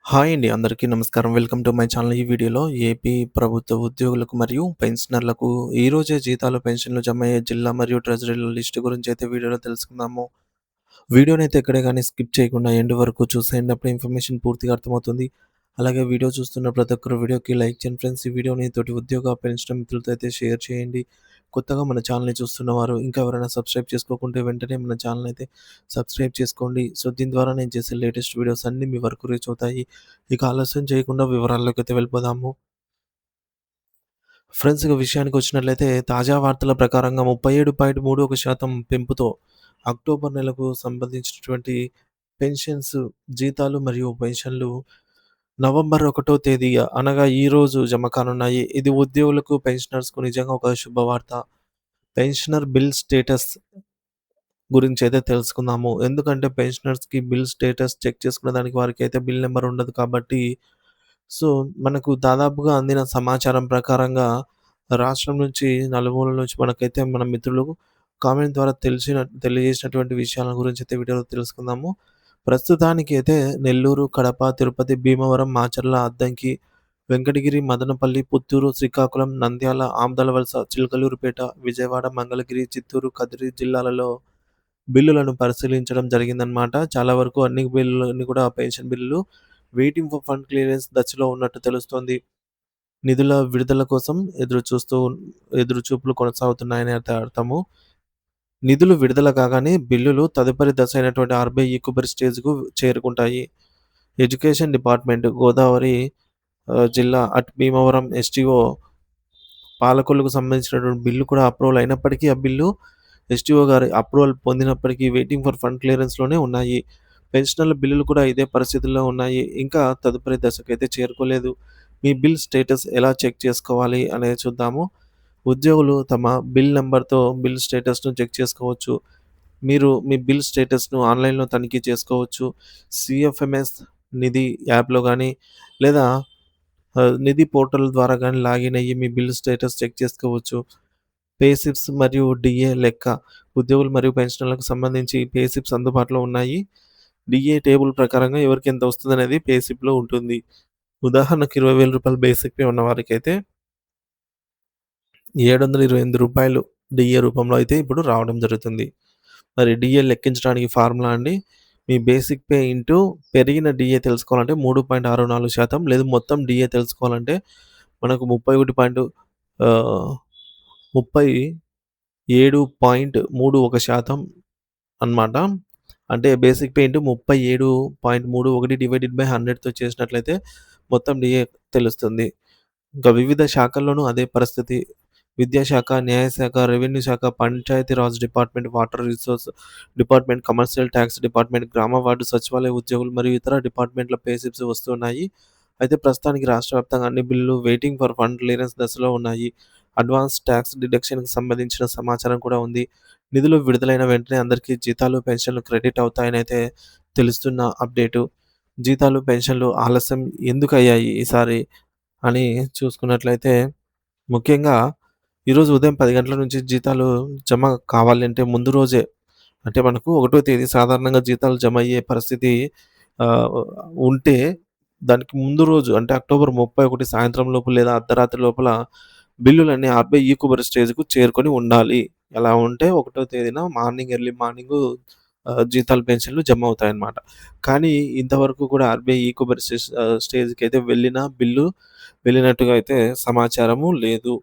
Hi అండి. అందరికీ నమస్కారం. Welcome to my channel. ఈ వీడియోలో ఏపీ ప్రభుత్వ ఉద్యోగులకు మరియు పెన్షనర్లకు ఈరోజే జీతాలు, పెన్షన్‌లు జమయ్యే జిల్లా మరియు ట్రెజరీల లిస్ట్ గురించి అయితే వీడియోలో తెలుసుకుందాము. వీడియోనైతే ఎక్కడ గాని స్కిప్ చేయకుండా ఎండ్ వరకు చూసేయండి. అప్పుడే ఇన్ఫర్మేషన్ పూర్తిగా అర్థమవుతుంది. అలాగే వీడియో చూస్తున్న ప్రతి ఒక్కరు వీడియోకి లైక్ చేయండి ఫ్రెండ్స్. ఈ వీడియోని తోటి ఉద్యోగ, పెన్షన్ మిత్రులతో అయితే షేర్ చేయండి. కొత్తగా మన ఛానల్‌ని చూస్తున్నవారు ఇంకా ఎవరైనా సబ్స్క్రైబ్ చేసుకోకుంటే వెంటనే మన ఛానల్‌ని అయితే సబ్స్క్రైబ్ చేసుకోండి. సో, దీని ద్వారా నేను చేసే లేటెస్ట్ వీడియోస్ అన్నీ మీ వరకు రీచ్ అవుతాయి. ఇక ఆలస్యం చేయకుండా వివరాల్లోకైతే వెళ్ళిపోదాము. ఫ్రెండ్స్ ఇక విషయానికొచ్చినట్లయితే తాజా వార్తల ప్రకారంగా 37.31% పెంపుతో అక్టోబర్ నెలకు సంబంధించినటువంటి పెన్షన్స్, జీతాలు మరియు పెన్షన్‌లు నవంబర్ 1 తేదీ అనగా ఈరోజు జమ కానున్నాయి. ఇది ఉద్యోగులకు, పెన్షనర్స్‌కు నిజంగా ఒక శుభవార్త. పెన్షనర్ బిల్ స్టేటస్ గురించైతే తెలుసుకుందాము. ఎందుకంటే పెన్షనర్స్‌కి బిల్ స్టేటస్ చెక్ చేసుకునేదానికి వారికైతే బిల్ నంబర్ ఉండదు కాబట్టి, సో, మనకు దాదాపుగా అందిన సమాచారం ప్రకారంగా రాష్ట్రం నుంచి నలుమూలల నుంచి మనకైతే మన మిత్రులు కామెంట్ ద్వారా తెలియజేసినటువంటి విషయాల గురించైతే వీడియోలో తెలుసుకుందాము. ప్రస్తుతానికి అయితే నెల్లూరు, కడప, తిరుపతి, భీమవరం, మాచర్ల, అద్దంకి, వెంకటగిరి, మదనపల్లి, పుత్తూరు, శ్రీకాకుళం, నంద్యాల, ఆమదాలవలస, చిలకలూరిపేట, విజయవాడ, మంగళగిరి, చిత్తూరు, కదిరి జిల్లాలలో బిల్లులను పరిశీలించడం జరిగిందనమాట. చాలా వరకు అన్ని బిల్లులన్నీ కూడా పెన్షన్ బిల్లులు వెయిటింగ్ ఫర్ ఫండ్ క్లియరెన్స్ దశలో ఉన్నట్టు తెలుస్తోంది. నిధుల విడుదల కోసం ఎదురుచూపులు కొనసాగుతున్నాయని అయితే అర్థము. నిధులు విడుదల కాగానే బిల్లులు తదుపరి దశ అయినటువంటి ఆర్‌బీఐ ఈక్వబర్ స్టేజ్‌కు చేరుకుంటాయి. ఎడ్యుకేషన్ డిపార్ట్‌మెంట్ గోదావరి జిల్లా భీమవరం ఎస్‌టీఓ పాలకొల్లుకు సంబంధించినటువంటి బిల్లు కూడా అప్రూవల్ అయినప్పటికీ ఆ బిల్లు ఎస్‌టీఓ గారి అప్రూవల్ పొందినప్పటికీ వెయిటింగ్ ఫర్ ఫండ్ క్లియరెన్స్‌లోనే ఉన్నాయి. పెన్షనర్ల బిల్లులు కూడా ఇదే పరిస్థితుల్లో ఉన్నాయి. ఇంకా తదుపరి దశకైతే చేరుకోలేదు. మీ బిల్ స్టేటస్ ఎలా చెక్ చేసుకోవాలి అనేది చూద్దాము. ఉద్యోగులు తమ బిల్ నంబర్‌తో బిల్ స్టేటస్‌ను చెక్ చేసుకోవచ్చు. మీరు మీ బిల్ స్టేటస్‌ను ఆన్‌లైన్‌లో తనిఖీ చేసుకోవచ్చు. సీఎఫ్ఎంఎస్ నిధి యాప్‌లో గానీ లేదా నిధి పోర్టల్ ద్వారా గానీ లాగిన్ అయ్యి మీ బిల్ స్టేటస్ చెక్ చేసుకోవచ్చు. పే స్లిప్స్ మరియు డీఏ లెక్క ఉద్యోగులు మరియు పెన్షనర్లకు సంబంధించి పే స్లిప్స్ అందుబాటులో ఉన్నాయి. డీఏ టేబుల్ ప్రకారంగా ఎవరికి ఎంత వస్తుందనేది పే స్లిప్‌లో ఉంటుంది. ఉదాహరణకు రూ. 20,000 బేసిక్ పే ఉన్న వారికైతే రూ. 728 డీఏ రూపంలో అయితే ఇప్పుడు రావడం జరుగుతుంది. మరి డీఏ లెక్కించడానికి ఫార్ములా అండి. మీ బేసిక్ పే ఇంటూ పెరిగిన డీఏ తెలుసుకోవాలంటే 3.64% లేదు మొత్తం డీఏ తెలుసుకోవాలంటే మనకు 37.31% అన్నమాట. అంటే basic pay into 37.31 divided by 100తో చేసినట్లయితే మొత్తం డీఏ తెలుస్తుంది. ఇంకా వివిధ శాఖల్లోనూ అదే పరిస్థితి. విద్యాశాఖ, న్యాయశాఖ, రెవెన్యూ శాఖ, Panchayati Raj department, water resource department, commercial tax department, గ్రామ వార్డు సచివాలయ ఉద్యోగులు మరియు ఇతర డిపార్ట్‌మెంట్‌ల పే స్లిప్స్ వస్తున్నాయి. అయితే ప్రస్తుతానికి రాష్ట్ర వ్యాప్తంగా అన్ని బిల్లులు వెయిటింగ్ ఫర్ ఫండ్ క్లియరెన్స్ దశలో ఉన్నాయి. అడ్వాన్స్ టాక్స్ డిడక్షన్‌కి సంబంధించిన సమాచారం కూడా ఉంది. నిధులు విడుదలైన వెంటనే అందరికీ జీతాలు, పెన్షన్‌లు క్రెడిట్ అవుతాయనైతే తెలుస్తున్న అప్డేటు. జీతాలు, పెన్షన్‌లు ఆలస్యం ఎందుకయ్యాయి ఈసారి అని చూసుకున్నట్లయితే ముఖ్యంగా ఈరోజు ఉదయం 10 గంటల నుంచి జీతాలు జమ కావాలి అంటే ముందు రోజే అంటే మనకు ఒకటో తేదీ సాధారణంగా జీతాలు జమ అయ్యే పరిస్థితి ఆహ్, ఉంటే దానికి ముందు రోజు అంటే అక్టోబర్ 31 సాయంత్రం లోపు లేదా అర్ధరాత్రి లోపల బిల్లులన్నీ ఆర్‌బీఐ ఈక్వబర్ స్టేజ్‌కు చేరుకొని ఉండాలి. అలా ఉంటే ఒకటో తేదీన ఎర్లీ మార్నింగు జీతాలు, పెన్షన్‌లు జమ అవుతాయన్నమాట. కానీ ఇంతవరకు కూడా ఆర్‌బీఐ ఈక్వబర్ స్టేజ్‌కైతే బిల్లు వెళ్ళినట్టుగా అయితే సమాచారము లేదు.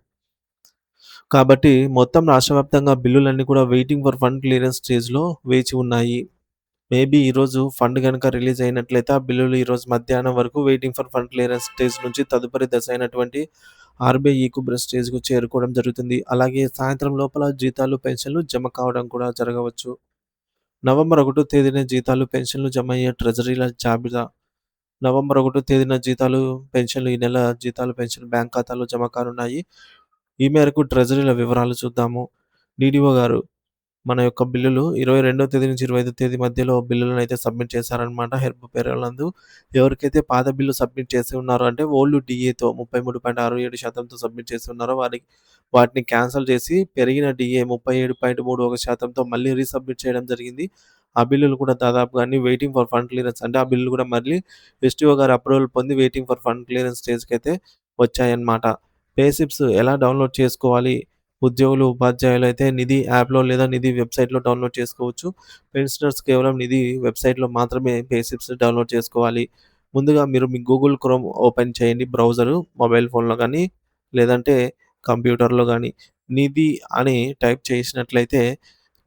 కాబట్టి మొత్తం రాష్ట్ర వ్యాప్తంగా బిల్లులన్నీ కూడా వెయిటింగ్ ఫర్ ఫండ్ క్లియరెన్స్ స్టేజ్‌లో వేచి ఉన్నాయి. మేబీ ఈరోజు ఫండ్ గనుక రిలీజ్ అయినట్లయితే ఆ బిల్లులు ఈరోజు మధ్యాహ్నం వరకు waiting for fund clearance stage నుంచి తదుపరి దశ అయినటువంటి ఆర్‌బీఐ ఈక్వబర్ స్టేజ్‌కు చేరుకోవడం జరుగుతుంది. అలాగే సాయంత్రం లోపల జీతాలు, పెన్షన్‌లు జమ కావడం కూడా జరగవచ్చు. నవంబర్ 1 తేదీన జీతాలు, పెన్షన్‌లు జమ అయ్యే ట్రెజరీల జాబితా. నవంబర్ 1 తేదీన జీతాలు, పెన్షన్‌లు ఈ నెల జీతాలు, పెన్షన్‌లు బ్యాంక్ ఖాతాలో జమ కానున్నాయి. ఈ మేరకు ట్రెజరీల వివరాలు చూద్దాము. డీడీఓ గారు మన యొక్క బిల్లులు 22 తేదీ నుంచి 25 తేదీ మధ్యలో బిల్లులనైతే సబ్మిట్ చేశారనమాట. హెల్ప్ పేరోల్ నందు. ఎవరికైతే పాత బిల్లు సబ్మిట్ చేసి ఉన్నారో అంటే ఓల్డ్ డీఏతో 33.67%తో సబ్మిట్ చేసి ఉన్నారో వాటిని క్యాన్సెల్ చేసి పెరిగిన డీఏ 37.31%తో మళ్ళీ రీసబ్మిట్ చేయడం జరిగింది. ఆ బిల్లులు కూడా దాదాపుగా అన్నీ వెయిటింగ్ ఫర్ ఫండ్ క్లియరెన్స్ అంటే ఆ బిల్లులు కూడా మళ్ళీ ఎస్టీఓ గారి అప్రూవల్ పొంది వెయిటింగ్ ఫర్ ఫండ్ క్లియరెన్స్ స్టేజ్‌కైతే వచ్చాయన్నమాట. పే స్లిప్స్ ఎలా డౌన్‌లోడ్ చేసుకోవాలి? ఉద్యోగులు, ఉపాధ్యాయులైతే నిధి యాప్‌లో లేదా నిధి వెబ్‌సైట్‌లో డౌన్‌లోడ్ చేసుకోవచ్చు. పెన్షనర్స్ కేవలం నిధి వెబ్‌సైట్‌లో మాత్రమే పే స్లిప్స్ డౌన్‌లోడ్ చేసుకోవాలి. ముందుగా మీరు మీ గూగుల్ క్రోమ్ ఓపెన్ చేయండి బ్రౌజరు మొబైల్ ఫోన్‌లో గానీ, లేదంటే కంప్యూటర్‌లో గానీ, నిధి అని టైప్ చేసినట్లయితే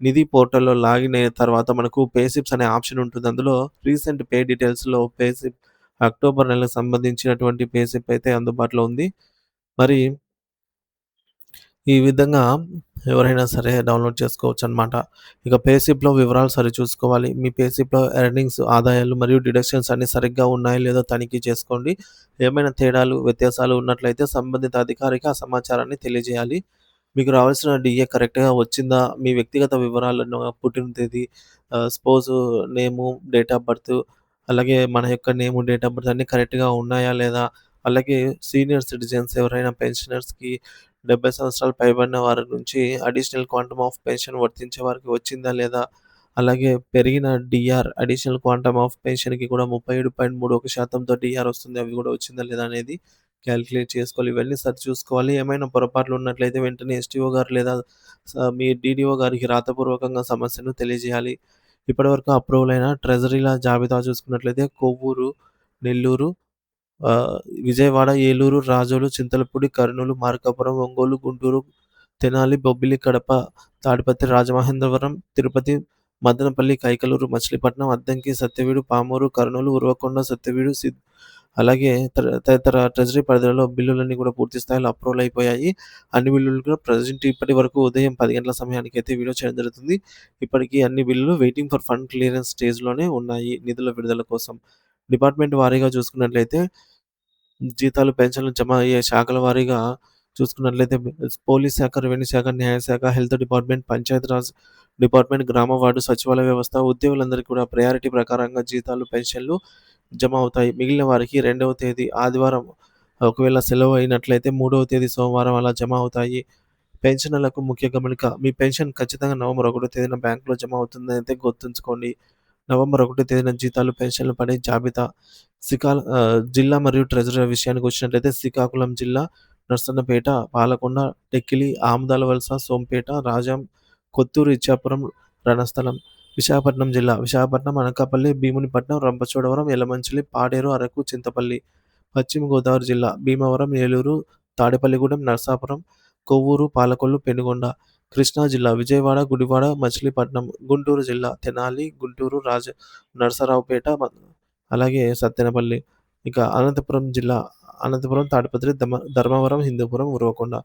నిధి పోర్టల్‌లో లాగిన్ అయిన తర్వాత మనకు పే స్లిప్స్ అనే ఆప్షన్ ఉంటుంది. అందులో రీసెంట్ పే డీటెయిల్స్‌లో పే స్లిప్ అక్టోబర్ నెలకు సంబంధించినటువంటి పే స్లిప్ అయితే అందుబాటులో ఉంది. మరి ఈ విధంగా ఎవరైనా సరే డౌన్‌లోడ్ చేసుకోవచ్చనమాట. ఇక పే స్లిప్‌లో వివరాలు సరిచూసుకోవాలి. మీ పే స్లిప్‌లో ఎర్నింగ్స్, ఆదాయాలు మరియు డిడక్షన్స్ అన్నీ సరిగ్గా ఉన్నాయో లేదో తనిఖీ చేసుకోండి. ఏమైనా తేడాలు, వ్యత్యాసాలు ఉన్నట్లయితే సంబంధిత అధికారికి ఆ సమాచారాన్ని తెలియజేయాలి. మీకు రావాల్సిన డీఏ కరెక్ట్‌గా వచ్చిందా? మీ వ్యక్తిగత వివరాలను, పుట్టిన తేదీ, spouse name, date of birth, అలాగే మన యొక్క నేము, డేట్ ఆఫ్ బర్త్ అన్నీ కరెక్ట్‌గా ఉన్నాయా లేదా? అలాగే సీనియర్ సిటిజన్స్ ఎవరైనా పెన్షనర్స్‌కి 70 సంవత్సరాలు పైబడిన వారి నుంచి అడిషనల్ క్వాంటమ్ ఆఫ్ పెన్షన్ వర్తించే వారికి వచ్చిందా లేదా? అలాగే పెరిగిన డీఆర్ అడిషనల్ క్వాంటమ్ ఆఫ్ పెన్షన్‌కి కూడా 37.31%తో డీఆర్ వస్తుంది. అవి కూడా వచ్చిందా లేదా అనేది కాలిక్యులేట్ చేసుకోవాలి. ఇవన్నీ సరిచూసుకోవాలి. ఏమైనా పొరపాట్లు ఉన్నట్లయితే వెంటనే ఎస్టీఓ గారు లేదా మీ డీడీఓ గారికి రాతపూర్వకంగా సమస్యను తెలియజేయాలి. ఇప్పటివరకు అప్రూవల్ అయిన ట్రెజరీల జాబితా చూసుకున్నట్లయితే కొవ్వూరు, నెల్లూరు, ఆహ్, విజయవాడ, ఏలూరు, రాజోలు, చింతలపూడి, కర్నూలు, మార్కాపురం, ఒంగోలు, గుంటూరు, తెనాలి, బొబ్బిలి, కడప, తాడిపత్రి, రాజమహేంద్రవరం, తిరుపతి, మదనపల్లి, కైకలూరు, మచిలీపట్నం, అద్దంకి, సత్యవేడు, పామూరు, కర్నూలు, ఉరవకొండ, సత్యవేడు, అలాగే తదితర ట్రెజరీ పరిధిలో బిల్లులన్నీ కూడా పూర్తి స్థాయిలో అప్రూవల్ అయిపోయాయి. అన్ని బిల్లులు కూడా ప్రెజెంట్ ఇప్పటి వరకు ఉదయం 10 గంటల సమయానికైతే వీడియో చేయడం జరుగుతుంది. ఇప్పటికి అన్ని బిల్లులు వెయిటింగ్ ఫర్ ఫండ్ క్లియరెన్స్ స్టేజ్‌లోనే ఉన్నాయి నిధుల విడుదల కోసం. డిపార్ట్‌మెంట్ వారీగా చూసుకున్నట్లయితే జీతాలు, పెన్షన్‌లు జమ అయ్యే శాఖల వారీగా చూసుకున్నట్లయితే పోలీస్ శాఖ, రెవెన్యూ శాఖ, న్యాయశాఖ, హెల్త్ డిపార్ట్‌మెంట్, పంచాయతీరాజ్ డిపార్ట్‌మెంట్, గ్రామ వార్డు సచివాలయ వ్యవస్థ ఉద్యోగులందరికీ కూడా ప్రయారిటీ ప్రకారంగా జీతాలు, పెన్షన్‌లు జమ అవుతాయి. మిగిలిన వారికి 2వ తేదీ ఆదివారం ఒకవేళ సెలవు అయినట్లయితే 3వ తేదీ సోమవారం అలా జమ అవుతాయి. పెన్షనర్లకు ముఖ్య గమనిక మీ పెన్షన్ ఖచ్చితంగా నవంబర్ 1 తేదీన బ్యాంక్‌లో జమ అవుతుందనైతే గుర్తుంచుకోండి. నవంబర్ 1 తేదీన జీతాలు, పెన్షన్‌లు పడే జాబితా జిల్లా మరియు ట్రెజరీ విషయానికొచ్చినట్లయితే శ్రీకాకుళం జిల్లా, నర్సన్నపేట, పాలకొండ, టెక్కిలి, ఆముదాల వలస, సోంపేట, రాజాం, కొత్తూరు, ఇచ్చాపురం, రణస్థలం. విశాఖపట్నం జిల్లా, విశాఖపట్నం, అనకాపల్లి, భీమునిపట్నం, రంపచోడవరం, యలమంచిలి, పాడేరు, అరకు, చింతపల్లి. పశ్చిమ గోదావరి జిల్లా, భీమవరం, ఏలూరు, తాడేపల్లిగూడెం, నరసాపురం, కొవ్వూరు, పాలకొల్లు, పెనుగొండ. కృష్ణా జిల్లా, విజయవాడ, గుడివాడ, మచిలీపట్నం. గుంటూరు జిల్లా, తెనాలి, గుంటూరు, నరసరావుపేట, అలాగే సత్తెనపల్లి. ఇక అనంతపురం జిల్లా, అనంతపురం, తాడిపత్రి, ధర్మవరం, హిందూపురం, ఉరవకొండ.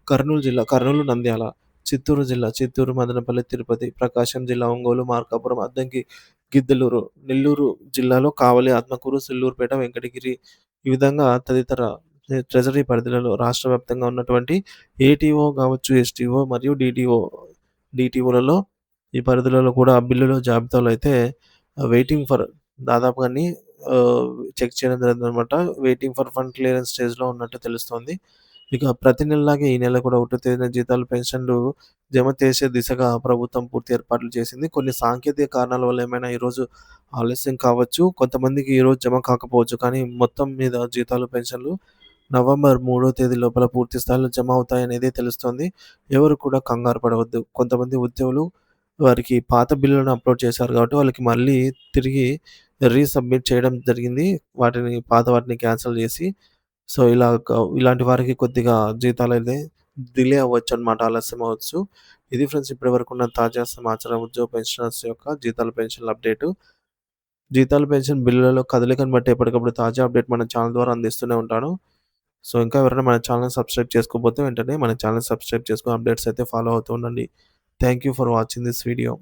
కర్నూలు జిల్లా, కర్నూలు, నంద్యాల. చిత్తూరు జిల్లా, చిత్తూరు, మదనపల్లి, తిరుపతి. ప్రకాశం జిల్లా, ఒంగోలు, మార్కాపురం, అద్దంకి, గిద్దలూరు. నెల్లూరు జిల్లాలో కావలి, ఆత్మకూరు, సిల్లూరుపేట, వెంకటగిరి. ఈ విధంగా తదితర ట్రెజరీ పరిధిలలో రాష్ట్ర వ్యాప్తంగా ఉన్నటువంటి ఏటీఓ కావచ్చు, ఎస్టీఓ మరియు డీటీఓలలో ఈ పరిధులలో కూడా బిల్లుల జాబితాలో అయితే వెయిటింగ్ ఫర్ దాదాపుగా అన్నీ ఆహ్, చెక్ చేయడం జరిగిందనమాట. వెయిటింగ్ ఫర్ ఫండ్ క్లియరెన్స్ స్టేజ్‌లో ఉన్నట్టు తెలుస్తోంది. ఇక ప్రతి నెలలాగే ఈ నెల కూడా ఒకటో తేదీన జీతాలు, పెన్షన్‌లు జమ చేసే దిశగా ప్రభుత్వం పూర్తి ఏర్పాట్లు చేసింది. కొన్ని సాంకేతిక కారణాల వల్ల ఏమైనా ఈరోజు ఆలస్యం కావచ్చు. కొంతమందికి ఈరోజు జమ కాకపోవచ్చు. కానీ మొత్తం మీద జీతాలు, పెన్షన్‌లు నవంబర్ 3 తేదీ లోపల పూర్తి స్థాయిలో జమ అవుతాయనేదే తెలుస్తోంది. ఎవరు కూడా కంగారు పడవద్దు. కొంతమంది ఉద్యోగులు వారికి పాత బిల్లులను అప్‌లోడ్ చేశారు కాబట్టి వాళ్ళకి మళ్ళీ తిరిగి రీసబ్మిట్ చేయడం జరిగింది. పాత వాటిని క్యాన్సెల్ చేసి. సో, ఇలాంటి వారికి కొద్దిగా జీతాలైతే డిలే అవ్వచ్చనమాట. ఆలస్యం అవ్వచ్చు. ఇది ఫ్రెండ్స్ ఇప్పటివరకున్న తాజా సమాచారం ఉద్యోగ పెన్షనర్స్ యొక్క జీతాలు, పెన్షన్‌ల అప్డేటు. జీతాలు, పెన్షన్ బిల్లులలో కదలికను బట్టి ఎప్పటికప్పుడు తాజా అప్డేట్ మన ఛానల్ ద్వారా అందిస్తూనే ఉంటాను. సో, ఇంకా ఎవరైనా మన ఛానెల్‌ని సబ్స్క్రైబ్ చేసుకోకపోతే వెంటనే మన ఛానెల్‌ని సబ్స్క్రైబ్ చేసుకొని అప్డేట్స్ అయితే ఫాలో అవుతూ ఉండండి. Thank you for watching this video.